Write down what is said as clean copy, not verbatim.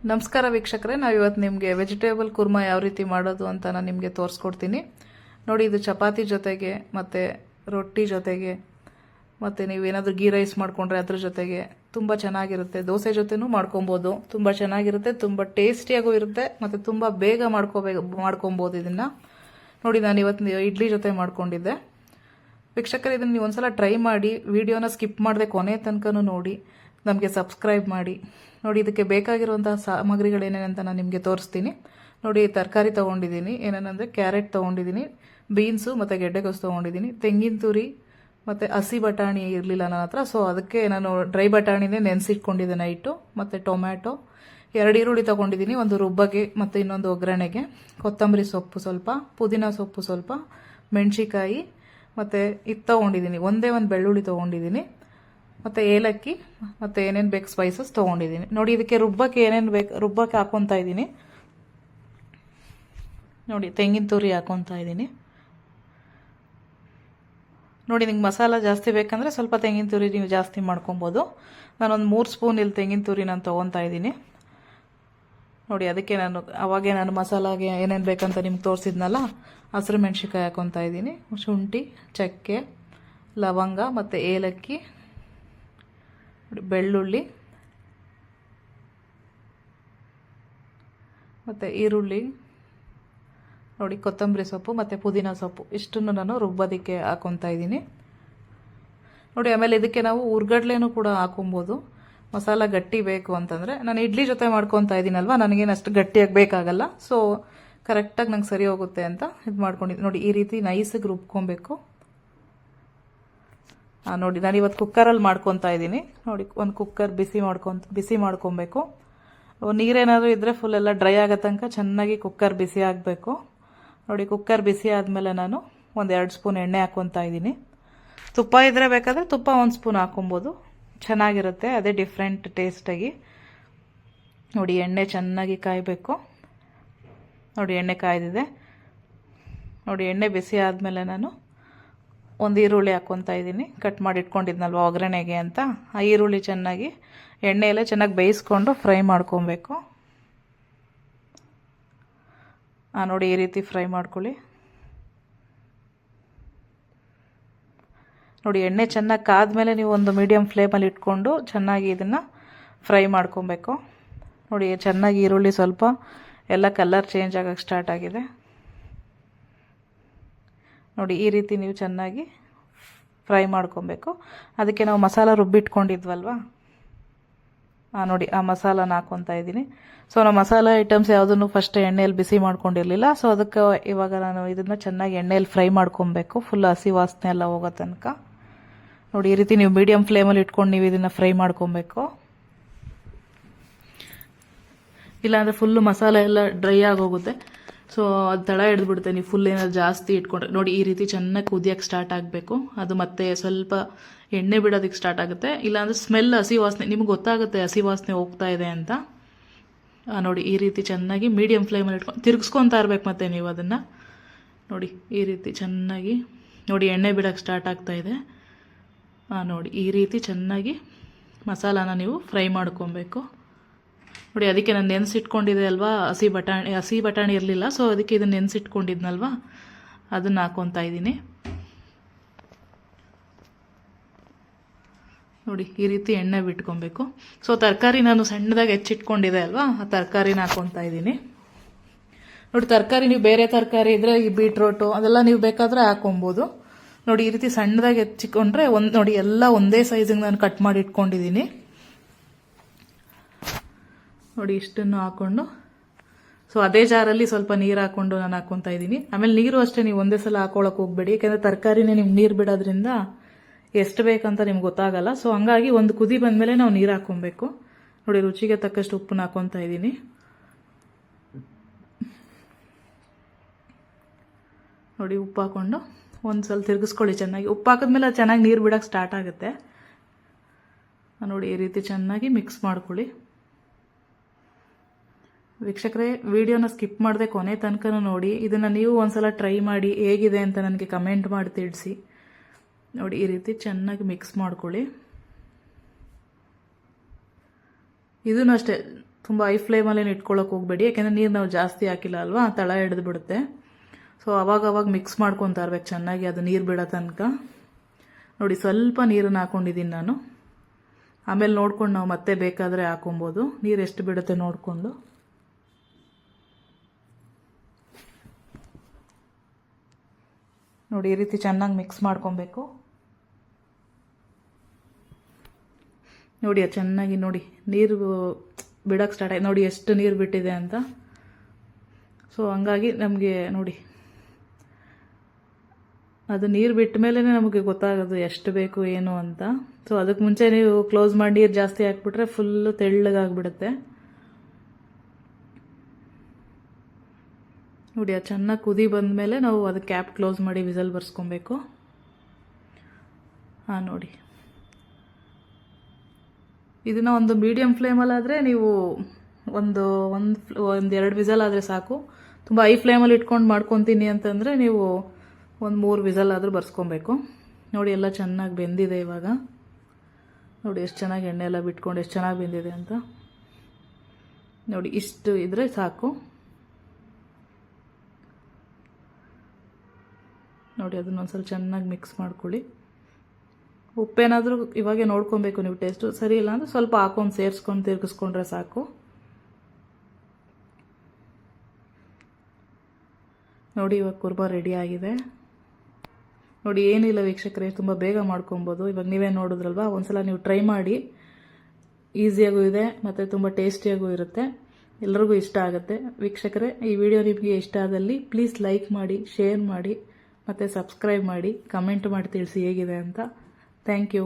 ನಮಸ್ಕಾರ ವೀಕ್ಷಕರೇ, ನಾವು ಇವತ್ತು ನಿಮಗೆ ವೆಜಿಟೇಬಲ್ ಕುರ್ಮಾ ಯಾವ ರೀತಿ ಮಾಡೋದು ಅಂತ ನಾನು ನಿಮಗೆ ತೋರಿಸ್ಕೊಡ್ತೀನಿ. ನೋಡಿ, ಇದು ಚಪಾತಿ ಜೊತೆಗೆ ಮತ್ತು ರೊಟ್ಟಿ ಜೊತೆಗೆ ಮತ್ತು ನೀವೇನಾದರೂ ಗೀ ರೈಸ್ ಮಾಡಿಕೊಂಡ್ರೆ ಅದ್ರ ಜೊತೆಗೆ ತುಂಬ ಚೆನ್ನಾಗಿರುತ್ತೆ. ದೋಸೆ ಜೊತೆನೂ ಮಾಡ್ಕೊಬೋದು, ತುಂಬ ಚೆನ್ನಾಗಿರುತ್ತೆ, ತುಂಬ ಟೇಸ್ಟಿಯಾಗೂ ಇರುತ್ತೆ ಮತ್ತು ತುಂಬ ಬೇಗ ಮಾಡ್ಕೊಬೋದು ಇದನ್ನು. ನೋಡಿ, ನಾನು ಇವತ್ತು ಇಡ್ಲಿ ಜೊತೆ ಮಾಡ್ಕೊಂಡಿದ್ದೆ. ವೀಕ್ಷಕರೇ, ಇದನ್ನು ನೀವು ಒಂದ್ಸಲ ಟ್ರೈ ಮಾಡಿ, ವಿಡಿಯೋನ ಸ್ಕಿಪ್ ಮಾಡದೆ ಕೊನೆ ತನಕನೂ ನೋಡಿ, ನಮಗೆ ಸಬ್ಸ್ಕ್ರೈಬ್ ಮಾಡಿ. ನೋಡಿ, ಇದಕ್ಕೆ ಬೇಕಾಗಿರುವಂಥ ಸಾಮಗ್ರಿಗಳೇನೇನಂತ ನಾನು ನಿಮಗೆ ತೋರಿಸ್ತೀನಿ. ನೋಡಿ, ತರಕಾರಿ ತೊಗೊಂಡಿದ್ದೀನಿ. ಏನೇನಂದರೆ ಕ್ಯಾರೆಟ್ ತೊಗೊಂಡಿದ್ದೀನಿ, ಬೀನ್ಸು ಮತ್ತು ಗೆಡ್ಡೆಕೋಸು ತೊಗೊಂಡಿದ್ದೀನಿ, ತೆಂಗಿನ ತುರಿ ಮತ್ತು ಹಸಿ ಬಟಾಣಿ ಇರಲಿಲ್ಲ ನನ್ನ ಹತ್ರ, ಸೊ ಅದಕ್ಕೆ ನಾನು ಡ್ರೈ ಬಟಾಣಿನೇ ನೆನೆಸಿಟ್ಕೊಂಡಿದ್ದೆ ನೈಟು. ಮತ್ತು ಟೊಮ್ಯಾಟೊ, 2 ಈರುಳ್ಳಿ ತೊಗೊಂಡಿದ್ದೀನಿ, ಒಂದು ರುಬ್ಬಗೆ ಮತ್ತು ಇನ್ನೊಂದು ಒಗ್ಗರಣೆಗೆ, ಕೊತ್ತಂಬರಿ ಸೊಪ್ಪು ಸ್ವಲ್ಪ, ಪುದೀನ ಸೊಪ್ಪು ಸ್ವಲ್ಪ, ಮೆಣಸಿಕಾಯಿ ಮತ್ತು ಇದು ತೊಗೊಂಡಿದ್ದೀನಿ, ಒಂದೇ ಒಂದು ಬೆಳ್ಳುಳ್ಳಿ ತೊಗೊಂಡಿದ್ದೀನಿ, ಮತ್ತು ಏಲಕ್ಕಿ ಮತ್ತು ಏನೇನು ಬೇಕು ಸ್ಪೈಸಸ್ ತೊಗೊಂಡಿದ್ದೀನಿ. ನೋಡಿ, ಇದಕ್ಕೆ ರುಬ್ಬಕ್ಕೆ ಏನೇನು ಬೇಕು ರುಬ್ಬಕ್ಕೆ ಹಾಕ್ಕೊತಾ ಇದ್ದೀನಿ. ನೋಡಿ, ತೆಂಗಿನ ತುರಿ ಹಾಕ್ಕೊತಾ ಇದ್ದೀನಿ. ನೋಡಿ, ನಿಮ್ಗೆ ಮಸಾಲ ಜಾಸ್ತಿ ಬೇಕಂದರೆ ಸ್ವಲ್ಪ ತೆಂಗಿನ ತುರಿ ನೀವು ಜಾಸ್ತಿ ಮಾಡ್ಕೊಬೋದು. ನಾನೊಂದು 3 ಸ್ಪೂನ್ ಇಲ್ಲಿ ತೆಂಗಿನ ತುರಿ ನಾನು ತೊಗೊತಾ ಇದ್ದೀನಿ. ನೋಡಿ, ಅದಕ್ಕೆ ನಾನು ಮಸಾಲಾಗೆ ಏನೇನು ಬೇಕಂತ ನಿಮ್ಗೆ ತೋರಿಸಿದ್ನಲ್ಲ, ಹಸಿರು ಮೆಣಸಿನ್ಕಾಯಿ ಹಾಕ್ಕೊತಾ ಇದ್ದೀನಿ, ಶುಂಠಿ, ಚಕ್ಕೆ, ಲವಂಗ ಮತ್ತು ಏಲಕ್ಕಿ, ಬೆಳ್ಳುಳ್ಳಿ ಮತ್ತು ಈರುಳ್ಳಿ, ನೋಡಿ ಕೊತ್ತಂಬರಿ ಸೊಪ್ಪು ಮತ್ತು ಪುದೀನ ಸೊಪ್ಪು, ಇಷ್ಟನ್ನು ನಾನು ರುಬ್ಬೋದಕ್ಕೆ ಹಾಕ್ಕೊತಾ ಇದ್ದೀನಿ. ನೋಡಿ, ಆಮೇಲೆ ಇದಕ್ಕೆ ನಾವು ಉರ್ಗಡ್ಲೆನೂ ಕೂಡ ಹಾಕೊಬೋದು. ಮಸಾಲ ಗಟ್ಟಿ ಬೇಕು ಅಂತಂದರೆ, ನಾನು ಇಡ್ಲಿ ಜೊತೆ ಮಾಡ್ಕೊತಾ ಇದ್ದೀನಲ್ವ, ನನಗೇನು ಅಷ್ಟು ಗಟ್ಟಿಯಾಗಿ ಬೇಕಾಗಲ್ಲ, ಸೊ ಕರೆಕ್ಟಾಗಿ ನಂಗೆ ಸರಿ ಹೋಗುತ್ತೆ ಅಂತ ಇದು ಮಾಡ್ಕೊಂಡಿದ್ದೀನಿ. ನೋಡಿ, ಈ ರೀತಿ ನೈಸಾಗಿ ರುಬ್ಕೊಬೇಕು. ನೋಡಿ, ನಾನು ಇವತ್ತು ಕುಕ್ಕರಲ್ಲಿ ಮಾಡ್ಕೊತಾ ಇದ್ದೀನಿ. ನೋಡಿ, ಒಂದು ಕುಕ್ಕರ್ ಬಿಸಿ ಮಾಡ್ಕೊಬೇಕು. ನೀರೇನಾದರೂ ಇದ್ದರೆ ಫುಲ್ ಎಲ್ಲ ಡ್ರೈ ಆಗೋ ತನಕ ಚೆನ್ನಾಗಿ ಕುಕ್ಕರ್ ಬಿಸಿ ಆಗಬೇಕು. ನೋಡಿ, ಕುಕ್ಕರ್ ಬಿಸಿ ಆದಮೇಲೆ ನಾನು ಒಂದು 2 ಸ್ಪೂನ್ ಎಣ್ಣೆ ಹಾಕ್ಕೊತಾ ಇದ್ದೀನಿ. ತುಪ್ಪ ಇದ್ದರೆ ಬೇಕಾದರೆ ತುಪ್ಪ 1 ಸ್ಪೂನ್ ಹಾಕೊಬೋದು, ಚೆನ್ನಾಗಿರುತ್ತೆ, ಅದೇ ಡಿಫ್ರೆಂಟ್ ಟೇಸ್ಟಾಗಿ. ನೋಡಿ, ಎಣ್ಣೆ ಚೆನ್ನಾಗಿ ಕಾಯಬೇಕು. ನೋಡಿ, ಎಣ್ಣೆ ಕಾಯ್ದಿದೆ. ನೋಡಿ, ಎಣ್ಣೆ ಬಿಸಿ ಆದಮೇಲೆ ನಾನು ಒಂದು ಈರುಳ್ಳಿ ಹಾಕ್ಕೊತಾ ಇದ್ದೀನಿ, ಕಟ್ ಮಾಡಿ ಇಟ್ಕೊಂಡಿದ್ನಲ್ವ ಒಗ್ಗರಣೆಗೆ ಅಂತ. ಆ ಈರುಳ್ಳಿ ಚೆನ್ನಾಗಿ ಎಣ್ಣೆಯಲ್ಲೇ ಚೆನ್ನಾಗಿ ಬೇಯಿಸ್ಕೊಂಡು ಫ್ರೈ ಮಾಡ್ಕೊಬೇಕು. ನೋಡಿ, ಈ ರೀತಿ ಫ್ರೈ ಮಾಡ್ಕೊಳ್ಳಿ. ನೋಡಿ, ಎಣ್ಣೆ ಚೆನ್ನಾಗಿ ಕಾದ್ಮೇಲೆ ನೀವು ಒಂದು ಮೀಡಿಯಮ್ ಫ್ಲೇಮಲ್ಲಿ ಇಟ್ಕೊಂಡು ಚೆನ್ನಾಗಿ ಇದನ್ನು ಫ್ರೈ ಮಾಡ್ಕೊಬೇಕು. ನೋಡಿ, ಚೆನ್ನಾಗಿ ಈರುಳ್ಳಿ ಸ್ವಲ್ಪ ಎಲ್ಲ ಕಲರ್ ಚೇಂಜ್ ಆಗೋಕ್ಕೆ ಸ್ಟಾರ್ಟ್ ಆಗಿದೆ. ನೋಡಿ, ಈ ರೀತಿ ನೀವು ಚೆನ್ನಾಗಿ ಫ್ರೈ ಮಾಡ್ಕೊಬೇಕು. ಅದಕ್ಕೆ ನಾವು ಮಸಾಲ ರುಬ್ಬಿಟ್ಕೊಂಡಿದ್ವಲ್ವ, ನೋಡಿ ಆ ಮಸಾಲಾನ ಹಾಕ್ಕೊತಾ ಇದ್ದೀನಿ. ಸೊ ನಾವು ಮಸಾಲ ಐಟಮ್ಸ್ ಯಾವುದನ್ನು ಫಸ್ಟ್ ಎಣ್ಣೆಯಲ್ಲಿ ಬಿಸಿ ಮಾಡ್ಕೊಂಡಿರಲಿಲ್ಲ, ಸೊ ಅದಕ್ಕೆ ಇವಾಗ ನಾನು ಇದನ್ನು ಚೆನ್ನಾಗಿ ಎಣ್ಣೆಯಲ್ಲಿ ಫ್ರೈ ಮಾಡ್ಕೊಬೇಕು, ಫುಲ್ ಹಸಿ ವಾಸನೆ ಎಲ್ಲ ಹೋಗೋ ತನಕ. ನೋಡಿ, ಈ ರೀತಿ ನೀವು ಮೀಡಿಯಮ್ ಫ್ಲೇಮಲ್ಲಿ ಇಟ್ಕೊಂಡು ನೀವು ಇದನ್ನು ಫ್ರೈ ಮಾಡ್ಕೊಬೇಕು. ಇಲ್ಲಾಂದರೆ ಫುಲ್ಲು ಮಸಾಲೆ ಎಲ್ಲ ಡ್ರೈ ಆಗೋಗುತ್ತೆ, ಸೊ ಅದು ತಳ ಹಿಡಿದ್ಬಿಡುತ್ತೆ. ನೀವು ಫುಲ್ ಏನಾದ್ರು ಜಾಸ್ತಿ ಇಟ್ಕೊಂಡ್ರೆ. ನೋಡಿ, ಈ ರೀತಿ ಚೆನ್ನಾಗಿ ಕುದಿಯೋಕ್ಕೆ ಸ್ಟಾರ್ಟ್ ಆಗಬೇಕು. ಅದು ಮತ್ತೆ ಸ್ವಲ್ಪ ಎಣ್ಣೆ ಬಿಡೋದಕ್ಕೆ ಸ್ಟಾರ್ಟ್ ಆಗುತ್ತೆ, ಇಲ್ಲಾಂದರೆ ಸ್ಮೆಲ್ ಹಸಿ ವಾಸನೆ ನಿಮ್ಗೆ ಗೊತ್ತಾಗುತ್ತೆ, ಹಸಿ ವಾಸನೆ ಹೋಗ್ತಾ ಇದೆ ಅಂತ. ನೋಡಿ, ಈ ರೀತಿ ಚೆನ್ನಾಗಿ ಮೀಡಿಯಮ್ ಫ್ಲೇಮಲ್ಲಿ ಇಟ್ಕೊಂಡು ತಿರುಗಿಸ್ಕೊತಾ ಇರ್ಬೇಕು ಮತ್ತೆ ನೀವು ಅದನ್ನು. ನೋಡಿ, ಈ ರೀತಿ ಚೆನ್ನಾಗಿ ನೋಡಿ ಎಣ್ಣೆ ಬಿಡೋಕ್ಕೆ ಸ್ಟಾರ್ಟ್ ಆಗ್ತಾ ಇದೆ. ನೋಡಿ, ಈ ರೀತಿ ಚೆನ್ನಾಗಿ ಮಸಾಲಾನ ನೀವು ಫ್ರೈ ಮಾಡ್ಕೊಬೇಕು. ನೋಡಿ, ಅದಕ್ಕೆ ನಾನು ನೆನೆಸಿಟ್ಕೊಂಡಿದ್ದೆ ಅಲ್ವಾ, ಹಸಿ ಬಟಾಣಿ ಇರಲಿಲ್ಲ, ಸೊ ಅದಕ್ಕೆ ಇದನ್ನು ನೆನೆಸಿಟ್ಕೊಂಡಿದ್ನಲ್ವ, ಅದನ್ನು ಹಾಕ್ಕೊತಾ ಇದ್ದೀನಿ. ನೋಡಿ, ಈ ರೀತಿ ಎಣ್ಣೆ ಬಿಟ್ಕೊಬೇಕು. ಸೊ ತರಕಾರಿ ನಾನು ಸಣ್ಣದಾಗಿ ಹೆಚ್ಚಿಟ್ಕೊಂಡಿದ್ದೆ ಅಲ್ವಾ, ಆ ತರಕಾರಿನ ಹಾಕ್ಕೊತಾ ಇದ್ದೀನಿ. ನೋಡಿ, ತರಕಾರಿ ನೀವು ಬೇರೆ ತರಕಾರಿ ಇದ್ದರೆ ಈ ಬೀಟ್ರೋಟು ಅದೆಲ್ಲ ನೀವು ಬೇಕಾದರೆ ಹಾಕೊಬೋದು. ನೋಡಿ, ಈ ರೀತಿ ಸಣ್ಣದಾಗಿ ಹೆಚ್ಚಿಕೊಂಡ್ರೆ ನೋಡಿ ಎಲ್ಲ ಒಂದೇ ಸೈಜಿಗೆ ನಾನು ಕಟ್ ಮಾಡಿ ಇಟ್ಕೊಂಡಿದ್ದೀನಿ. ನೋಡಿ, ಇಷ್ಟನ್ನು ಹಾಕ್ಕೊಂಡು, ಸೊ ಅದೇ ಜಾರಲ್ಲಿ ಸ್ವಲ್ಪ ನೀರು ಹಾಕ್ಕೊಂಡು ನಾನು ಹಾಕ್ಕೊತಾ ಇದ್ದೀನಿ. ಆಮೇಲೆ ನೀರು ಅಷ್ಟೇ ನೀವು ಒಂದೇ ಸಲ ಹಾಕೊಳ್ಳೋಕೆ ಹೋಗ್ಬೇಡಿ, ಯಾಕೆಂದರೆ ತರಕಾರಿನೇ ನಿಮ್ಗೆ ನೀರು ಬಿಡೋದ್ರಿಂದ ಎಷ್ಟು ಬೇಕಂತ ನಿಮ್ಗೆ ಗೊತ್ತಾಗಲ್ಲ. ಸೊ ಹಂಗಾಗಿ ಒಂದು ಕುದಿ ಬಂದಮೇಲೆ ನಾವು ನೀರು ಹಾಕ್ಕೊಬೇಕು. ನೋಡಿ, ರುಚಿಗೆ ತಕ್ಕಷ್ಟು ಉಪ್ಪನ್ನ ಹಾಕ್ಕೊತಾ ಇದ್ದೀನಿ. ನೋಡಿ, ಉಪ್ಪು ಹಾಕ್ಕೊಂಡು ಒಂದು ಸಲ ತಿರುಗಿಸ್ಕೊಳ್ಳಿ ಚೆನ್ನಾಗಿ. ಉಪ್ಪು ಹಾಕಿದ್ಮೇಲೆ ಅದು ಚೆನ್ನಾಗಿ ನೀರು ಬಿಡೋಕ್ಕೆ ಸ್ಟಾರ್ಟ್ ಆಗುತ್ತೆ. ನೋಡಿ, ಈ ರೀತಿ ಚೆನ್ನಾಗಿ ಮಿಕ್ಸ್ ಮಾಡ್ಕೊಳ್ಳಿ. ವೀಕ್ಷಕರೇ, ವಿಡಿಯೋನ ಸ್ಕಿಪ್ ಮಾಡದೆ ಕೊನೆ ತನಕ ನೋಡಿ. ಇದನ್ನು ನೀವು ಒಂದ್ಸಲ ಟ್ರೈ ಮಾಡಿ ಹೇಗಿದೆ ಅಂತ ನನಗೆ ಕಮೆಂಟ್ ಮಾಡಿ ತಿಳಿಸಿ. ನೋಡಿ, ಈ ರೀತಿ ಚೆನ್ನಾಗಿ ಮಿಕ್ಸ್ ಮಾಡ್ಕೊಳ್ಳಿ. ಇದನ್ನು ಅಷ್ಟೇ ತುಂಬ ಹೈ ಫ್ಲೇಮಲ್ಲೇನು ಇಟ್ಕೊಳ್ಳೋಕೆ ಹೋಗಬೇಡಿ, ಯಾಕೆಂದರೆ ನೀರು ನಾವು ಜಾಸ್ತಿ ಹಾಕಿಲ್ಲ ಅಲ್ವಾ, ತಳ ಹಿಡಿದು ಬಿಡುತ್ತೆ. ಸೊ ಅವಾಗ ಮಿಕ್ಸ್ ಮಾಡ್ಕೊತಾ ಇರ್ಬೇಕು ಚೆನ್ನಾಗಿ, ಅದು ನೀರು ಬಿಡೋ ತನಕ. ನೋಡಿ ಸ್ವಲ್ಪ ನೀರನ್ನು ಹಾಕ್ಕೊಂಡಿದ್ದೀನಿ ನಾನು. ಆಮೇಲೆ ನೋಡ್ಕೊಂಡು ನಾವು ಮತ್ತೆ ಬೇಕಾದರೆ ಹಾಕೊಬೋದು, ನೀರು ಎಷ್ಟು ಬಿಡುತ್ತೆ ನೋಡಿಕೊಂಡು. ನೋಡಿ ಈ ರೀತಿ ಚೆನ್ನಾಗಿ ಮಿಕ್ಸ್ ಮಾಡ್ಕೊಬೇಕು. ನೋಡಿ ಅದು ಚೆನ್ನಾಗಿ ನೋಡಿ ನೀರು ಬಿಡೋಕ್ಕೆ ಸ್ಟಾರ್ಟ್ ಆಯ್ತು. ನೋಡಿ ಎಷ್ಟು ನೀರು ಬಿಟ್ಟಿದೆ ಅಂತ. ಸೊ ಹಂಗಾಗಿ ನಮಗೆ ನೋಡಿ ಅದು ನೀರು ಬಿಟ್ಟ ಮೇಲೆ ನಮಗೆ ಗೊತ್ತಾಗೋದು ಎಷ್ಟು ಬೇಕು ಏನು ಅಂತ. ಸೊ ಅದಕ್ಕೆ ಮುಂಚೆ ನೀವು ಕ್ಲೋಸ್ ಮಾಡಿ ನೀರು ಜಾಸ್ತಿ ಹಾಕ್ಬಿಟ್ರೆ ಫುಲ್ಲು ತೆಳ್ಳಗಾಗ್ಬಿಡುತ್ತೆ. ನೋಡಿ ಅದು ಚೆನ್ನಾಗಿ ಕುದಿ ಬಂದಮೇಲೆ ನಾವು ಅದು ಕ್ಯಾಪ್ ಕ್ಲೋಸ್ ಮಾಡಿ ವಿಸಲ್ ಬರ್ಸ್ಕೊಬೇಕು. ಹಾಂ ನೋಡಿ ಇದನ್ನು ಒಂದು ಮೀಡಿಯಮ್ ಫ್ಲೇಮಲ್ಲಾದರೆ ನೀವು ಒಂದೆರಡು ವಿಸಲ್ ಆದರೆ ಸಾಕು. ತುಂಬ ಹೈ ಫ್ಲೇಮಲ್ಲಿ ಇಟ್ಕೊಂಡು ಮಾಡ್ಕೊತೀನಿ ಅಂತಂದರೆ ನೀವು ಒಂದು 3 ವಿಸಲ್ ಆದರೂ ಬರ್ಸ್ಕೊಬೇಕು. ನೋಡಿ ಎಲ್ಲ ಚೆನ್ನಾಗಿ ಬೆಂದಿದೆ ಇವಾಗ. ನೋಡಿ ಎಷ್ಟು ಚೆನ್ನಾಗಿ ಎಣ್ಣೆ ಎಲ್ಲ ಬಿಟ್ಕೊಂಡು ಎಷ್ಟು ಚೆನ್ನಾಗಿ ಬೆಂದಿದೆ ಅಂತ. ನೋಡಿ ಇಷ್ಟು ಇದ್ದರೆ ಸಾಕು. ನೋಡಿ ಅದನ್ನೊಂದ್ಸಲ ಚೆನ್ನಾಗಿ ಮಿಕ್ಸ್ ಮಾಡ್ಕೊಳ್ಳಿ. ಉಪ್ಪೇನಾದರೂ ಇವಾಗೆ ನೋಡ್ಕೊಬೇಕು ನೀವು, ಟೇಸ್ಟು ಸರಿ ಇಲ್ಲ ಅಂದರೆ ಸ್ವಲ್ಪ ಹಾಕೊಂಡು ಸೇರಿಸ್ಕೊಂಡು ತಿರುಗಿಸ್ಕೊಂಡ್ರೆ ಸಾಕು. ನೋಡಿ ಇವಾಗ ಕುರ್ಮಾ ರೆಡಿ ಆಗಿದೆ. ನೋಡಿ ಏನಿಲ್ಲ ವೀಕ್ಷಕರೇ, ತುಂಬ ಬೇಗ ಮಾಡ್ಕೊಬೋದು. ಇವಾಗ ನೀವೇ ನೋಡಿದ್ರಲ್ವಾ, ಒಂದ್ಸಲ ನೀವು ಟ್ರೈ ಮಾಡಿ. ಈಸಿಯಾಗೂ ಇದೆ ಮತ್ತು ತುಂಬ ಟೇಸ್ಟಿಯಾಗೂ ಇರುತ್ತೆ, ಎಲ್ರಿಗೂ ಇಷ್ಟ ಆಗುತ್ತೆ. ವೀಕ್ಷಕರೇ, ಈ ವಿಡಿಯೋ ನಿಮಗೆ ಇಷ್ಟ ಆದಲ್ಲಿ ಪ್ಲೀಸ್ ಲೈಕ್ ಮಾಡಿ, ಶೇರ್ ಮಾಡಿ ಮತ್ತು ಸಬ್ಸ್ಕ್ರೈಬ್ ಮಾಡಿ, ಕಮೆಂಟ್ ಮಾಡಿ ತಿಳಿಸಿ ಹೇಗಿದೆ ಅಂತ. Thank you.